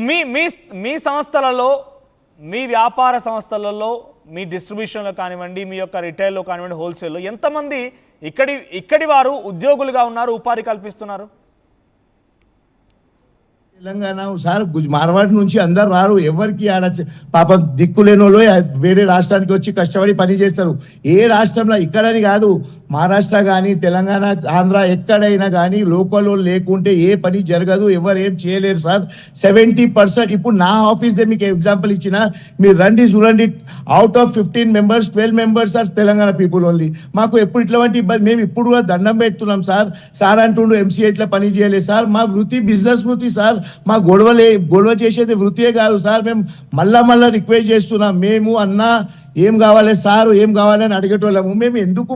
మీ మీ మీ సంస్థలలో, మీ వ్యాపార సంస్థలలో, మీ డిస్ట్రిబ్యూషన్లో కానివ్వండి, మీ యొక్క రిటైల్లో కానివ్వండి, హోల్సేల్లో ఎంతమంది ఇక్కడి వారు ఉద్యోగులుగా ఉన్నారు, ఉపాధి కల్పిస్తున్నారు? తెలంగాణ సార్ మార్వాడి నుంచి అందరు రారు, ఎవరికి ఆడ పాపం దిక్కులేని వాళ్ళు వేరే రాష్ట్రానికి వచ్చి కష్టపడి పని చేస్తారు. ఏ రాష్ట్రంలో ఇక్కడని కాదు, మహారాష్ట్ర కానీ తెలంగాణ ఆంధ్ర ఎక్కడైనా కానీ లోకల్ లేకుంటే ఏ పని జరగదు, ఎవరు ఏం చేయలేరు సార్. 70% ఇప్పుడు నా ఆఫీస్ దే మీకు ఎగ్జాంపుల్ ఇచ్చిన, మీరు రండి చూడండి, out of 15 members 12 members are Telangana people only. మాకు ఎప్పుడు ఇట్లాంటి ఇబ్బంది, మేము ఇప్పుడు కూడా దండం పెడుతున్నాం సార్. సార్ అంటుండు ఎంసీఏ ఇట్లా పని చేయలేదు సార్, మా వృత్తి బిజినెస్ వృత్తి సార్, మా గొడవ చేసేది వృత్తియే కాదు సార్. మేము మళ్ళా రిక్వెస్ట్ చేస్తున్నాం, మేము అన్నా ఏం కావాలి సార్, ఏం కావాలని అడిగేటోళ్ళము. మేము ఎందుకు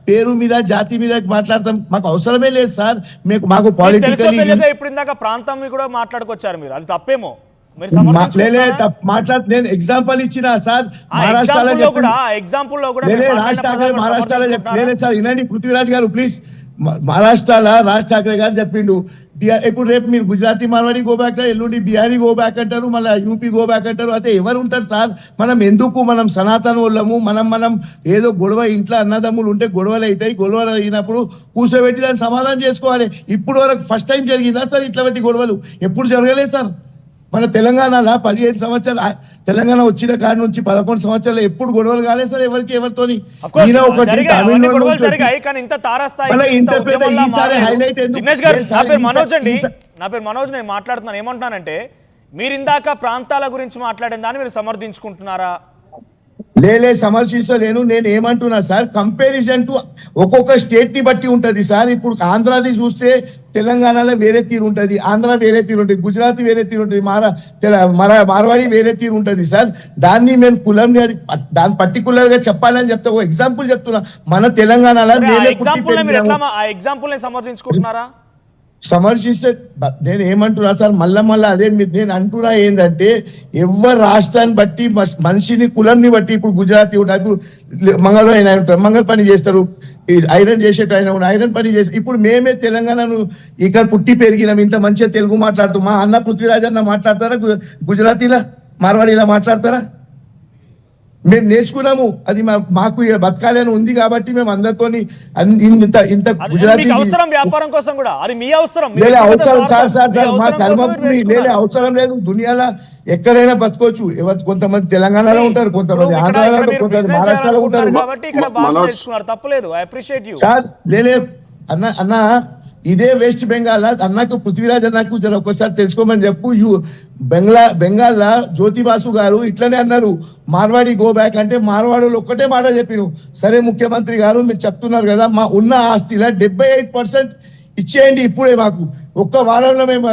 పేరు మీద జాతి మీద మాట్లాడతాం, మాకు అవసరమే లేదు సార్. మాకు పాలిటికల్ ఇప్పుడు ఇందాక ప్రాంతం కూడా మాట్లాడుకొచ్చారు మీరు, అది తప్పేమో నేను ఎగ్జాంపుల్ ఇచ్చిన సార్. మహారాష్ట్రలో మహారాష్ట్రలో చెప్పలేదు సార్. వినండి పృథ్వీరాజ్ గారు ప్లీజ్. మహారాష్ట్రలో రాజ్ ఠాక్రే గారు చెప్పిండు, ఇప్పుడు రేపు మీరు గుజరాతీ మార్వాడి గో బ్యాక్, ఎల్లుండి బిహారీ గో బ్యాక్ అంటారు, మళ్ళీ యూపీ గో బ్యాక్ అంటారు. అయితే ఎవరు ఉంటారు సార్? మనం ఎందుకు, మనం సనాతన వాళ్ళము, మనం ఏదో గొడవ ఇంట్లో అన్నదమ్ములు ఉంటే గొడవలు అవుతాయి, గొడవలు అయినప్పుడు కూర్చోబెట్టి దాన్ని సమాధానం చేసుకోవాలి. ఇప్పుడు వరకు ఫస్ట్ టైం జరిగిందా సార్ ఇట్లా పెట్టి గొడవలు? ఎప్పుడు జరగలేదు సార్. మన తెలంగాణలో 15 సంవత్సరాలు, తెలంగాణ వచ్చిన కాడి నుంచి 11 సంవత్సరాలు ఎప్పుడు గొడవలు కాలేదు సార్ ఎవరికి ఎవరితోని. నా పేరు మనోజ్, నేను మాట్లాడుతున్నాను. ఏమంటున్నానంటే, మీరు ఇందాక ప్రాంతాల గురించి మాట్లాడిన దాన్ని మీరు సమర్థించుకుంటున్నారా? సమర్శించలేను. నేను ఏమంటున్నా సార్, కంపారిజన్ టు ఒక్కొక్క స్టేట్ ని బట్టి ఉంటది సార్. ఇప్పుడు ఆంధ్రాని చూస్తే తెలంగాణలో వేరే తీరు ఉంటది, ఆంధ్ర వేరే తీరు ఉంటుంది, గుజరాత్ వేరే తీరు ఉంటుంది, మార్వాడి వేరే తీరు ఉంటుంది సార్. దాన్ని మేము కులం దాని పర్టికులర్ గా చెప్పాలని చెప్తా. ఒక ఎగ్జాంపుల్ చెప్తున్నా, మన తెలంగాణలో సమర్థించుకుంటున్నారా? సమర్శిస్తే నేను ఏమంటున్నా సార్, మళ్ళా అదే నేను అంటున్నా ఏంటంటే, ఎవరు రాష్ట్రాన్ని బట్టి మనిషిని కులంని బట్టి, ఇప్పుడు గుజరాతీ ఉంటారు, మంగళ అయినా ఉంటారు, మంగళ పని చేస్తారు, ఐరన్ చేసేట ఆయన ఐరన్ పని చేస్తారు. ఇప్పుడు మేమే తెలంగాణను ఇక్కడ పుట్టి పెరిగినాం, ఇంత మంచిగా తెలుగు మాట్లాడుతాం. మా అన్న పృథ్వీరాజ్ అన్న మాట్లాడతారా గుజరాతీలా, మార్వాడీలా మాట్లాడతారా? మేము నేర్చుకున్నాము, అది మాకు బతకాలని ఉంది కాబట్టి మేము అందరితో ఇంత గుజరాతీ వ్యాపారం కోసం కూడా అది మీ అవసరం సార్. మా కర్మపురి అవసరం లేదు. దునియాలో ఎక్కడైనా బతకొచ్చు. కొంతమంది తెలంగాణలో ఉంటారు, కొంతమంది ఆంధ్రాలో ఉంటారు, కొంతమంది మహారాష్ట్రలో ఉంటారు. తప్పలేదు, ఐ అప్రిషియేట్ యు సార్. అన్న ఇదే వెస్ట్ బెంగాల్ అన్నకు పృథ్వీరాజ్ అన్నకు ఒక్కసారి తెలుసుకోమని చెప్పు. బెంగాల్ జ్యోతి బాసు గారు ఇట్లనే అన్నారు, మార్వాడి గో బ్యాక్ అంటే మార్వాడీలు ఒక్కటే మాట చెప్పిను. సరే ముఖ్యమంత్రి గారు మీరు చెప్తున్నారు కదా, మా ఉన్న ఆస్తిలో 78% ఇచ్చేయండి ఇప్పుడే, మాకు ఒక్క వారంలో మేము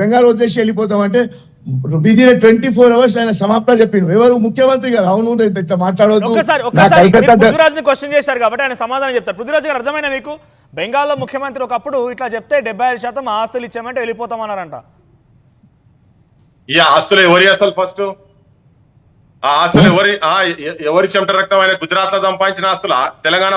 బెంగాల్ వదిలేసి వెళ్ళిపోతామంటే విదిన్ 24 hours ఆయన సమాప్తం చెప్పిండు. ఎవరు? ముఖ్యమంత్రి గారు. అవును ఇట్లా మాట్లాడవద్దు. పృథ్వీరాజ్ క్వశ్చన్ చేశారు కాబట్టి ఆయన సమాధానం చెప్తారు. పృథ్వీరాజ్ గారు, అర్థమైనా మీకు? బెంగాల్లో ముఖ్యమంత్రి ఒకప్పుడు ఇట్లా చెప్తే 75% ఆస్తులు ఇచ్చామంటే వెళ్ళిపోతామన్నారంట. ఈ ఆస్తులు ఎవరి అసలు ఫస్ట్? ఆ ఆస్తులు ఎవరి చెమట రక్తం? ఆయన గుజరాత్ లో సంపాదించిన ఆస్తుల, తెలంగాణ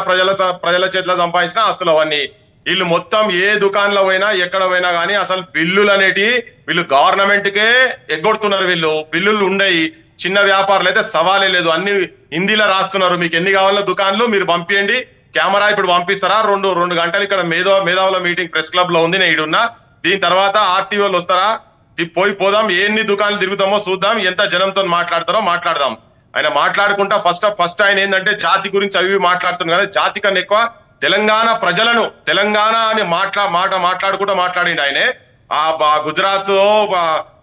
ప్రజల చేతిలో సంపాదించిన ఆస్తులు అవన్నీ. వీళ్ళు మొత్తం ఏ దుకాణంలో పోయినా ఎక్కడ పోయినా కానీ అసలు బిల్లులు అనేటి వీళ్ళు గవర్నమెంట్ కే ఎగ్గొడుతున్నారు. వీళ్ళు బిల్లులు ఉండయి. చిన్న వ్యాపారులు అయితే సవాలే లేదు, అన్ని హిందీలో రాస్తున్నారు. మీకు ఎన్ని కావాలో దుకాణాలు మీరు పంపించండి, కెమెరా ఇప్పుడు పంపిస్తారా? రెండు గంటలు ఇక్కడ మేధావుల మీటింగ్ ప్రెస్ క్లబ్ లో ఉంది, నేను ఇడున్నా. దీని తర్వాత ఆర్టీఓలు వస్తారా? పోదాం, ఎన్ని దుకాణాలు తిరుగుతామో చూద్దాం, ఎంత జనంతో మాట్లాడతారో మాట్లాడదాం. ఆయన మాట్లాడుకుంటా ఫస్ట్ ఆయన ఏంటంటే జాతి గురించి అవి మాట్లాడుతున్నారు కదా, జాతి కన్నా ఎక్కువ తెలంగాణ ప్రజలను, తెలంగాణ అని మాట్లాడుకుంటూ మాట్లాడిండు ఆయనే. ఆ గుజరాత్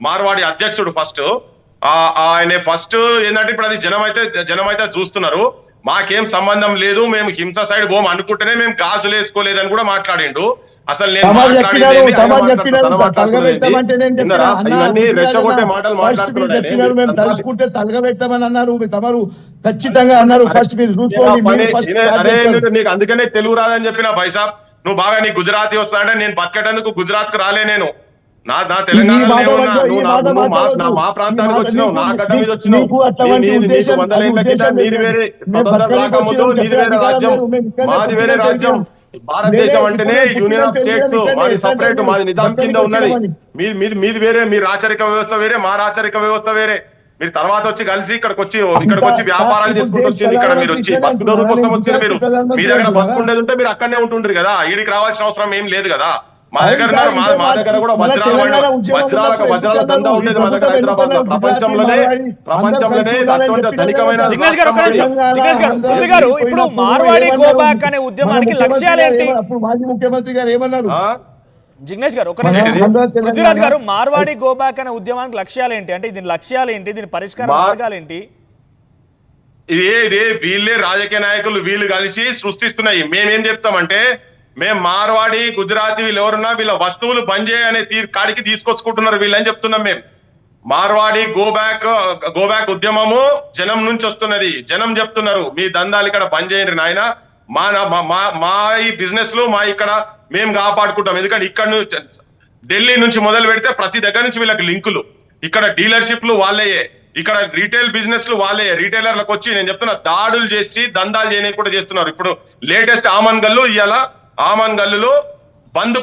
మార్వాడి అధ్యక్షుడు ఫస్ట్ ఆయన ఫస్ట్ ఏంటంటే, ఇప్పుడు అది జనం అయితే చూస్తున్నారు, మాకేం సంబంధం లేదు, మేము హింస సైడ్ పోం అనుకుంటేనే మేము గాజులు వేసుకోలేదని కూడా మాట్లాడిండు. అసలు తలుచుకుంటే తలగబెట్టమని అన్నారు, తమరు ఖచ్చితంగా అన్నారు. ఫస్ట్ మీరు చూసుకోండి. నీకు అందుకనే తెలుగు రాదని చెప్పిన పైసా, నువ్వు బాగా నీ గుజరాతీ వస్తా అంటే నేను బతికేటందుకు గుజరాత్ కు రాలే. నేను నా తెలంగాణ మా ప్రాంతానికి వచ్చినావు, నా గడ్డ మీద వచ్చినావు. 100 ఏళ్ల కింద నీది వేరే, స్వతంత్రం రాకముందు నీది వేరే రాజ్యం, మాది వేరే రాజ్యం. భారతదేశం అంటేనే యూనియన్ ఆఫ్ స్టేట్స్, మాది సపరేట్, మాది నిజాం కింద ఉన్నది. మీది వేరే, మీ రాచరిక వ్యవస్థ వేరే, మా రాచరిక వ్యవస్థ వేరే. మీరు తర్వాత వచ్చి కలిసి ఇక్కడికి వచ్చి వ్యాపారాలు చేసుకుంటూ వచ్చింది. ఇక్కడ మీరు వచ్చి బతుకుదొరు కోసం వచ్చారు. మీరు మీ దగ్గర బతుకుండేది ఉంటే మీరు అక్కడనే ఉంటుండ్రు కదా, ఈడికి రావాల్సిన అవసరం ఏం లేదు కదా. మా దగ్గర మా దగ్గర కూడా వజ్రాల దందా ఉండేది మా దగ్గర హైదరాబాద్ లో. ప్రపంచంలోనే అత్యంత ధనికమైన పృథ్వీ గారు, ఇప్పుడు మార్వాడి గో బ్యాక్ అనే ఉద్యమానికి లక్ష్యాలేంటి? మాజీ ముఖ్యమంత్రి గారు ఏమన్నారు? జిగ్నేష్ గారు, ఒక నిమిషం. పృథ్వీరాజ్ గారు, మార్వాడి గో బ్యాక్ అనే ఉద్యమానికి లక్ష్యాలు ఏంటి? అంటే దీని లక్ష్యాలు ఏంటి? దీని పరిష్కార మార్గాలు ఏంటి? ఇదే వీళ్ళే రాజకీయ నాయకులు వీళ్ళు కలిసి సృష్టిస్తున్నాయి. మేమేం చెప్తామంటే, మేము మార్వాడి గుజరాతీ వీళ్ళు ఎవరున్నా వీళ్ళ వస్తువులు బంద్ చేయనే కాడికి తీసుకొచ్చుకుంటున్నారు వీళ్ళని చెప్తున్నాం. మేము మార్వాడి గో బ్యాక్ ఉద్యమము జనం నుంచి వస్తున్నది. జనం చెప్తున్నారు మీ దందాలు ఇక్కడ బంద్ చేయండి నాయన, మా ఈ బిజినెస్ లో ఇక్కడ మేము కాపాడుకుంటాం. ఎందుకంటే ఇక్కడ ఢిల్లీ నుంచి మొదలు పెడితే ప్రతి దగ్గర నుంచి వీళ్ళకి లింకులు, ఇక్కడ డీలర్షిప్లు వాళ్ళయే, ఇక్కడ రీటైల్ బిజినెస్ లు వాళ్ళే. రీటైలర్లకు వచ్చి నేను చెప్తున్నా దాడులు చేసి దందాలు చేయడానికి కూడా చేస్తున్నారు. ఇప్పుడు లేటెస్ట్ ఆమన్ గల్లు ఇవాళ ఆమన్ గల్లులో బంద్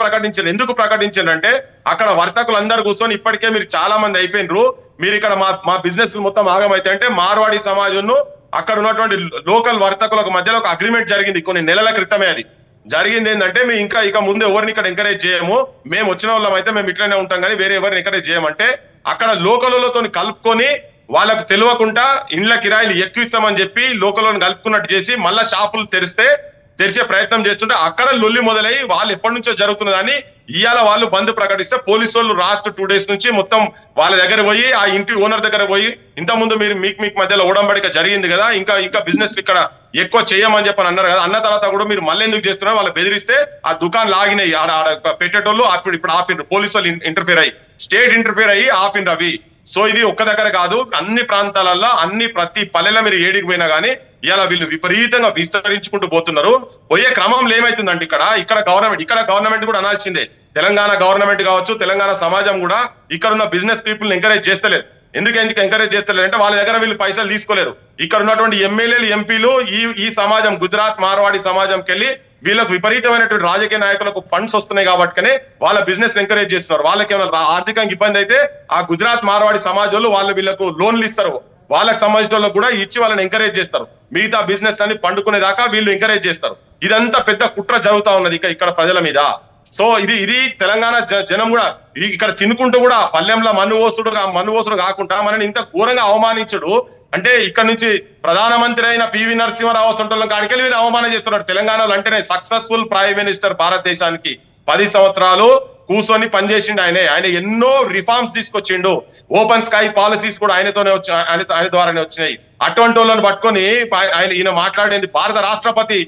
ప్రకటించారు. ఎందుకు ప్రకటించారు అంటే, అక్కడ వర్తకులు అందరు కూర్చొని ఇప్పటికే మీరు చాలా మంది అయిపోయినరు, మీరు ఇక్కడ మా బిజినెస్ మొత్తం ఆగమైతే అంటే మార్వాడి సమాజంను అక్కడ ఉన్నటువంటి లోకల్ వర్తకులకు మధ్యలో ఒక అగ్రిమెంట్ జరిగింది కొన్ని నెలల క్రితమే. అది జరిగింది ఏంటంటే, మేము ఇక ముందు ఎవరిని ఇక్కడ ఎంకరేజ్ చేయము, మేము వచ్చిన వాళ్ళం అయితే మేము ఇట్లనే ఉంటాం కానీ వేరే ఎవరిని ఎంకరేజ్ చేయమంటే, అక్కడ లోకలతో కలుపుకొని వాళ్ళకు తెలియకుండా ఇండ్ల కిరాయిలు ఎక్కువిస్తామని చెప్పి లోకలను కలుపుకున్నట్టు చేసి మళ్ళా షాపులు తెరిచే ప్రయత్నం చేస్తుంటే అక్కడ లొల్లి మొదలై వాళ్ళు ఎప్పటి నుంచో జరుగుతున్నదని ఇవాళ వాళ్ళు బంద్ ప్రకటిస్తే పోలీసు వాళ్ళు లాస్ట్ 2 days నుంచి మొత్తం వాళ్ళ దగ్గర పోయి ఆ ఇంటి ఓనర్ దగ్గర పోయి, ఇంత ముందు మీరు మీకు మధ్యలో ఓడంబడిక జరిగింది కదా, ఇంకా బిజినెస్ ఇక్కడ ఎక్కువ చేయమని చెప్పని అన్నారు కదా, అన్న తర్వాత కూడా మీరు మళ్ళీ ఎందుకు చేస్తున్నారు వాళ్ళు బెదిరిస్తే ఆ దుకాణాలు ఆగినాయి. ఆడ పెట్టేటోళ్ళు ఇప్పుడు ఆపిండ్రు, పోలీసు వాళ్ళు ఇంటర్ఫియర్ అయ్యి, స్టేట్ ఇంటర్ఫియర్ అయ్యి ఆపిండ్రు అవి. సో ఇది ఒక్క దగ్గర కాదు, అన్ని ప్రాంతాలలో ప్రతి పల్లెలో మీరు ఏడికి పోయినా గానీ ఇలా వీళ్ళు విపరీతంగా విస్తరించుకుంటూ పోతున్నారు. పోయే క్రమంలో ఏమైతుందంటే ఇక్కడ గవర్నమెంట్ కూడా అనాల్సిందే. తెలంగాణ గవర్నమెంట్ కావచ్చు, తెలంగాణ సమాజం కూడా ఇక్కడ ఉన్న బిజినెస్ పీపుల్ ఎంకరేజ్ చేస్తలేదు. ఎందుకు ఎంకరేజ్ చేస్తలేరు అంటే, వాళ్ళ దగ్గర వీళ్ళు పైసలు తీసుకోలేరు. ఇక్కడ ఉన్నటువంటి ఎమ్మెల్యేలు ఎంపీలు ఈ సమాజం గుజరాత్ మార్వాడి సమాజంకి వెళ్ళి వీళ్ళకు విపరీతమైనటువంటి రాజకీయ నాయకులకు ఫండ్స్ వస్తున్నాయి కాబట్టినే వాళ్ళ బిజినెస్ ఎంకరేజ్ చేస్తున్నారు. వాళ్ళకి ఏమైనా ఆర్థికంగా ఇబ్బంది అయితే ఆ గుజరాత్ మార్వాడి సమాజంలో వీళ్ళకు లోన్లు ఇస్తారు, వాళ్ళకి సంబంధించిన వాళ్ళకు కూడా ఇచ్చి వాళ్ళని ఎంకరేజ్ చేస్తారు. మిగతా బిజినెస్ అన్ని పండుకునేదాకా వీళ్ళు ఎంకరేజ్ చేస్తారు. ఇదంతా పెద్ద కుట్ర జరుగుతా ఉన్నది ఇక్కడ ప్రజల మీద. సో ఇది తెలంగాణ జనం కూడా ఇక్కడ తినుకుంటూ కూడా పల్లెంలో మన్నువోసుడు కాకుండా మనని ఇంత ఘోరంగా అవమానించుడు అంటే, ఇక్కడ నుంచి ప్రధానమంత్రి అయిన పివి నరసింహారావు సొంటల కాడికెళ్ళి వీళ్ళు అవమానం చేస్తున్నారు. తెలంగాణలో అంటేనే సక్సెస్ఫుల్ ప్రైమ్ మినిస్టర్ భారతదేశానికి 10 సంవత్సరాలు కూర్చొని పనిచేసిండు. ఆయన ఎన్నో రిఫార్మ్స్ తీసుకొచ్చిండు. ఓపెన్ స్కై పాలసీస్ కూడా ఆయన ద్వారానే వచ్చినాయి. అటువంటి వాళ్ళని పట్టుకొని ఈయన మాట్లాడేది భారత రాష్ట్రపతి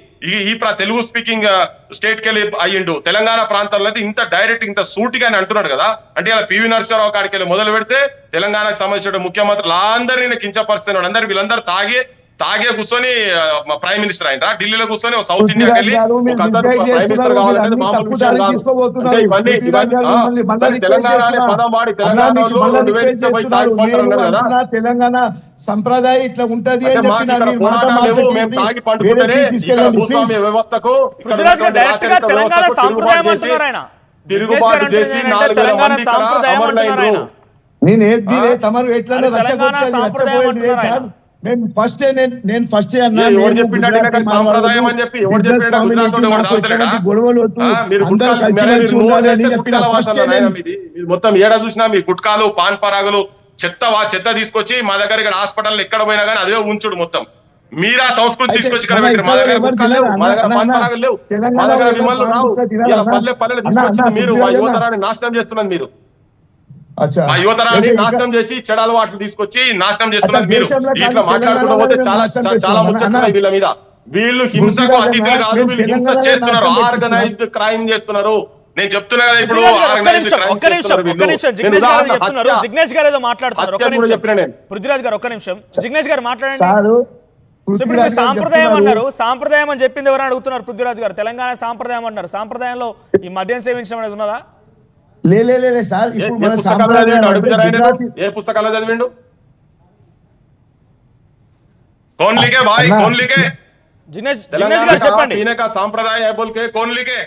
ఈ తెలుగు స్పీకింగ్ స్టేట్ కి వెళ్ళి అయ్యిండు. తెలంగాణ ప్రాంతంలో అయితే ఇంత డైరెక్ట్ ఇంత సూటిగా అంటున్నాడు కదా. అంటే ఇలా పివి నరసింహారావు కాడికి వెళ్ళి మొదలు పెడితే తెలంగాణకు సంబంధించిన ముఖ్యమంత్రులు అందరినీ కించపరుస్తున్నాడు. వీళ్ళందరూ తాగే కూర్చొని ప్రైమ్ మినిస్టర్ అయినరా, ఢిల్లీలో కూర్చొని సౌత్ ఇండియాకి వెళ్ళి ఒక అతను ప్రైమ్ మినిస్టర్ కావాలంటే మామూలు విషయం కాదు. ఇవన్నీ తెలంగాణ అనే పదం వాడి తెలంగాణ సంప్రదాయం ఇట్లా ఉంటది అని మేము తాగి పండుకుంటేనే ఇక్కడ భూస్వామ్య వ్యవస్థకు తిరుగుబాటు చేసి 4 మంది అమరులైనరు. నేను ఫస్ట్ అన్నా సాంప్రదాయం అని చెప్పి ఎవరు చెప్పిన గొడవలు మొత్తం ఏడా చూసినా మీ గుట్కాలు పాన్ పరాగులు చెత్త తీసుకొచ్చి మా దగ్గర ఇక్కడ హాస్పిటల్ ఎక్కడ పోయినా కానీ అదే ఉంచుడు. మొత్తం మీరా సంస్కృతి తీసుకొచ్చి ఇక్కడ పెట్టారు. మా దగ్గర గుట్కాలు లేవు, మా దగ్గర పాన్ పరాగులు లేవు, మా దగ్గర విమలు రావు. ఇలా పల్లెలు తీసుకొచ్చి మీరు మా యువతరాన్ని నాశనం చేస్తున్నారు. మీరు ఆ యువతరాన్ని నాశనం చేసి చెడు అలవాట్లు తీసుకొచ్చి నాశనం చేస్తున్నారు. మీరు ఇట్లా మాట్లాడుకుంటూ పోతే చాలా ముచ్చట్లున్నాయి వీళ్ళ మీద. వీళ్ళు హింసకు అతిథులు కాదు, వీళ్ళు హింస చేస్తున్నారు, ఆర్గనైజ్డ్ క్రైమ్ చేస్తున్నారు. నేను చెప్తున్నా కదా ఇప్పుడు జిగ్నేష్ గారు ఏదో మాట్లాడుతున్నారు. పృథ్వీరాజ్ గారు ఒక్క నిమిషం, జిగ్నేష్ గారు మాట్లాడండి. సాంప్రదాయం అన్నారు, సాంప్రదాయం అని చెప్పింది ఎవరైనా అడుగుతున్నారు. పృథ్వీరాజ్ గారు తెలంగాణ సాంప్రదాయం అన్నారు, సాంప్రదాయంలో ఈ మద్యం సేవించడం అనేది ఉన్నదా? లే సార్, ఇప్పుడు మన ఏ పుస్తకాలు చదివిండు? జినేష్ तेलंगाना గారు का చెప్పండి. पीने का सांप्रदाय है बोल के कौन लिखे?